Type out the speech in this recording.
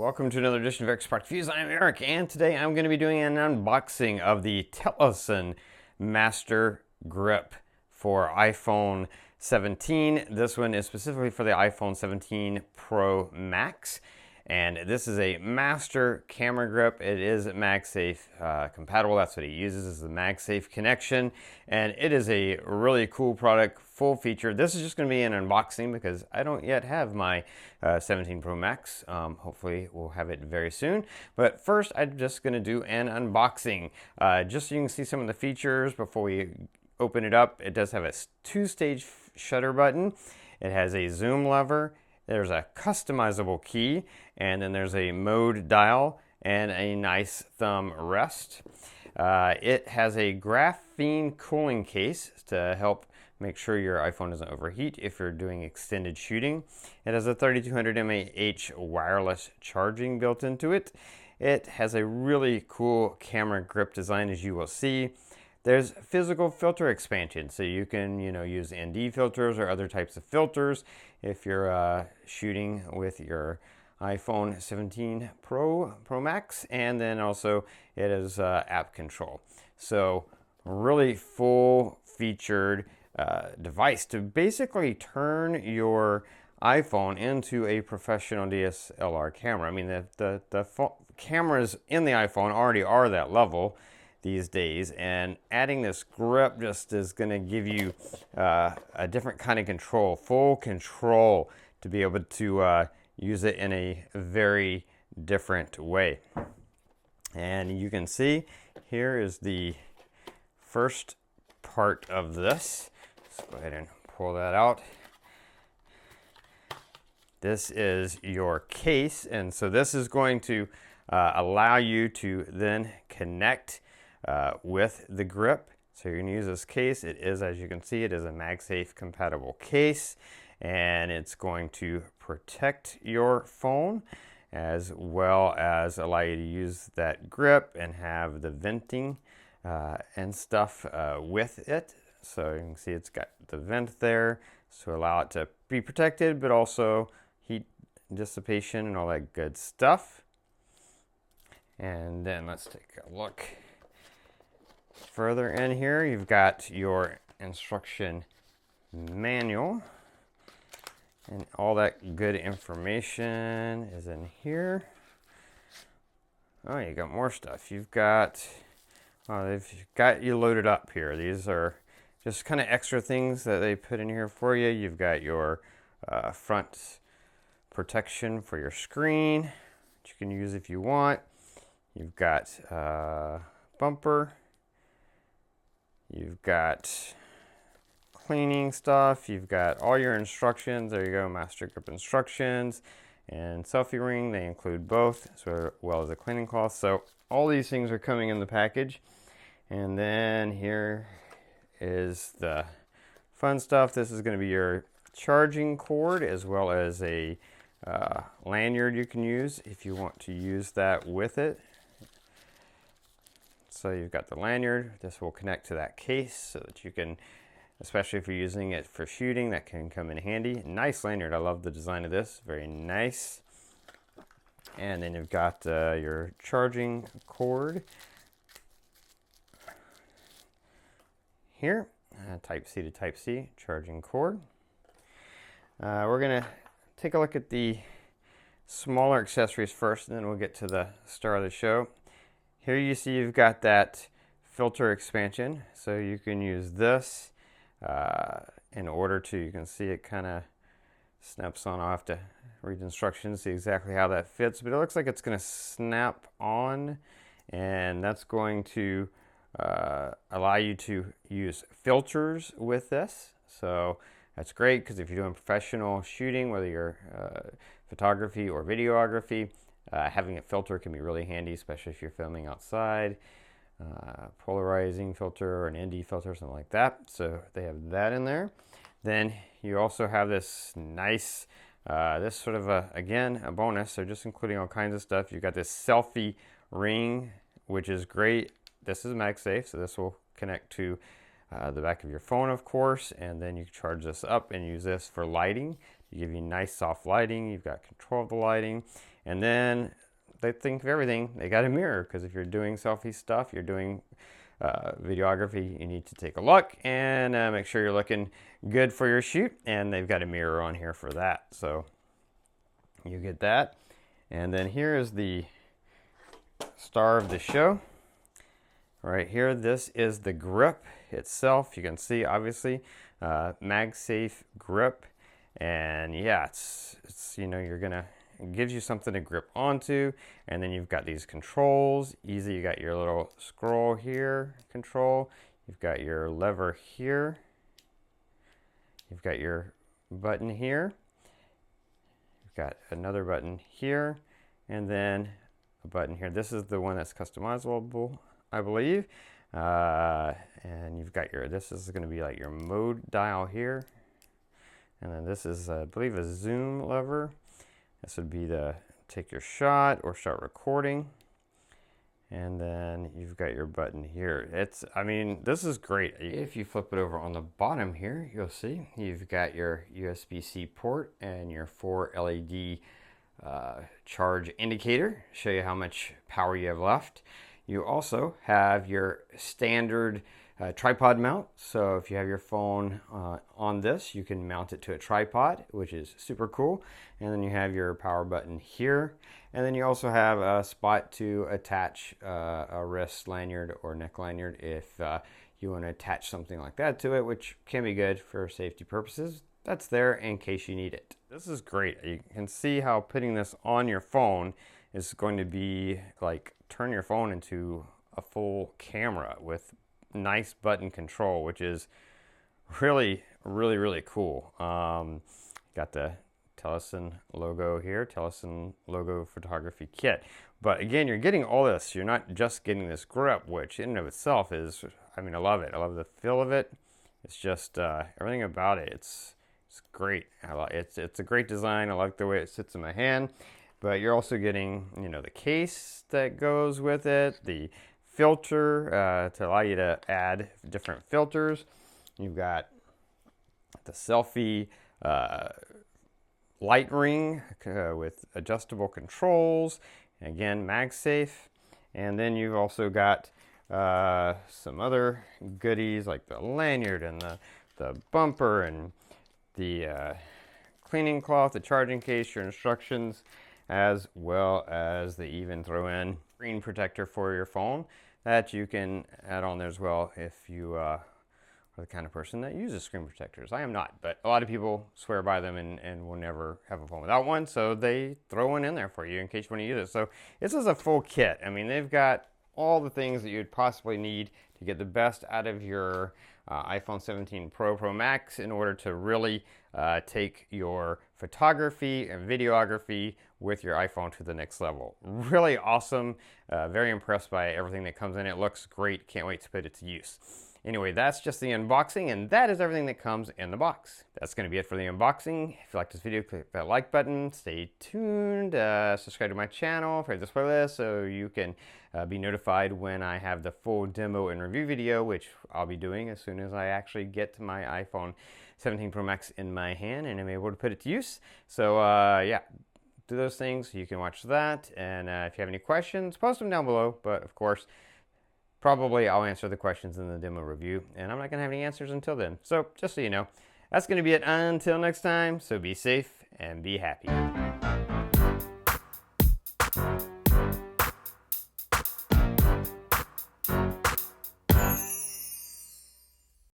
Welcome to another edition of Eric's Product Reviews. I'm Eric, and today I'm going to be doing an unboxing of the Telesin Master Grip for iPhone 17. This one is specifically for the iPhone 17 Pro Max, and this is a Master Camera Grip. It is MagSafe compatible. That's what it uses, is the MagSafe connection, and it is a really cool product, full feature. This is just going to be an unboxing because I don't yet have my 17 Pro Max. Hopefully we'll have it very soon, but first I'm just going to do an unboxing just so you can see some of the features before we open it up. It does have a two-stage shutter button. It has a zoom lever. There's a customizable key, and then there's a mode dial and a nice thumb rest. It has a graphene cooling case to help make sure your iPhone doesn't overheat if you're doing extended shooting. It has a 3200 mAh wireless charging built into it. It has a really cool camera grip design, as you will see. There's physical filter expansion, so you can use ND filters or other types of filters if you're shooting with your iPhone 17 Pro Max, and then also it is app control. So really full featured device to basically turn your iPhone into a professional DSLR camera. I mean, the cameras in the iPhone already are that level these days, and adding this grip just is going to give you a different kind of control, full control, to be able to use it in a very different way. And you can see here is the first part of this. Let's go ahead and pull that out. This is your case, and so this is going to allow you to then connect with the grip. So you're going to use this case. It is, as you can see, it is a MagSafe compatible case, and it's going to protect your phone as well as allow you to use that grip and have the venting and stuff with it. So you can see it's got the vent there to allow it to be protected, but also heat dissipation and all that good stuff. And then let's take a look further in here. You've got your instruction manual, and all that good information is in here. Oh, you got more stuff. You've got, they've got you loaded up here. These are just kind of extra things that they put in here for you. You've got your front protection for your screen, which you can use if you want. You've got bumper. You've got cleaning stuff. You've got all your instructions. There you go, Master Grip instructions and selfie ring. They include both, as well as a cleaning cloth. So all these things are coming in the package. And then here is the fun stuff. This is going to be your charging cord, as well as a lanyard you can use if you want to use that with it. So you've got the lanyard. This will connect to that case so that you can, especially if you're using it for shooting, that can come in handy. Nice lanyard. I love the design of this. Very nice. And then you've got your charging cord here. Type C to Type C charging cord. We're going to take a look at the smaller accessories first, and then we'll get to the star of the show. Here you see you've got that filter expansion, so you can use this in order to, you can see it kind of snaps on. I'll have to read the instructions, see exactly how that fits, but it looks like it's going to snap on, and that's going to allow you to use filters with this. So that's great, because if you're doing professional shooting, whether you're photography or videography, having a filter can be really handy, especially if you're filming outside. Polarizing filter or an ND filter, something like that. So they have that in there. Then you also have this nice, this sort of again, a bonus. So just including all kinds of stuff. You've got this selfie ring, which is great. This is MagSafe, so this will connect to the back of your phone, of course, and then you can charge this up and use this for lighting. You give you nice soft lighting. You've got control of the lighting, and then they think of everything. They got a mirror, because if you're doing selfie stuff, you're doing videography, you need to take a look and make sure you're looking good for your shoot, and they've got a mirror on here for that, so you get that. And then here is the star of the show right here. This is the grip itself. You can see, obviously, MagSafe grip, and yeah, it's you know, it gives you something to grip onto. And then you've got these controls. Easy, you got your little scroll here control. You've got your lever here. You've got your button here. You've got another button here, and then a button here. This is the one that's customizable, I believe. And you've got this is going to be like your mode dial here. And then this is, I believe, a zoom lever. This would be to take your shot or start recording. And then you've got your button here. I mean, this is great. If you flip it over on the bottom here, you'll see you've got your USB-C port and your 4 LED charge indicator, show you how much power you have left. You also have your standard tripod mount. So if you have your phone on this, you can mount it to a tripod, which is super cool. And then you have your power button here. And then you also have a spot to attach a wrist lanyard or neck lanyard if you want to attach something like that to it, which can be good for safety purposes. That's there in case you need it. This is great. You can see how putting this on your phone is going to be like turn your phone into a full camera with nice button control, which is really cool. Got the Telesin logo here, Telesin logo photography kit. But again, you're getting all this. You're not just getting this grip, which in and of itself is, I mean, I love it. I love the feel of it. It's just everything about it. It's great. It's a great design. I like the way it sits in my hand. But you're also getting, you know, the case that goes with it, the filter to allow you to add different filters. You've got the selfie light ring with adjustable controls. Again, MagSafe. And then you've also got some other goodies like the lanyard and the bumper and the cleaning cloth, the charging case, your instructions, as well as they even throw in screen protector for your phone that you can add on there as well if you are the kind of person that uses screen protectors. I am not, but a lot of people swear by them and will never have a phone without one, so they throw one in there for you in case you want to use it. So this is a full kit. I mean, they've got all the things that you'd possibly need to get the best out of your iPhone 17 Pro Max in order to really take your photography and videography with your iPhone to the next level. Really awesome. Very impressed by everything that comes in. It looks great. Can't wait to put it to use. Anyway, that's just the unboxing, and that is everything that comes in the box. That's going to be it for the unboxing. If you like this video, click that like button. Stay tuned. Subscribe to my channel, favorite this playlist, so you can be notified when I have the full demo and review video, which I'll be doing as soon as I actually get my iPhone 17 Pro Max in my hand and I'm able to put it to use. So yeah, do those things. You can watch that, and if you have any questions, post them down below. But of course, probably I'll answer the questions in the demo review, and I'm not going to have any answers until then. So just so you know, that's going to be it until next time. So be safe and be happy.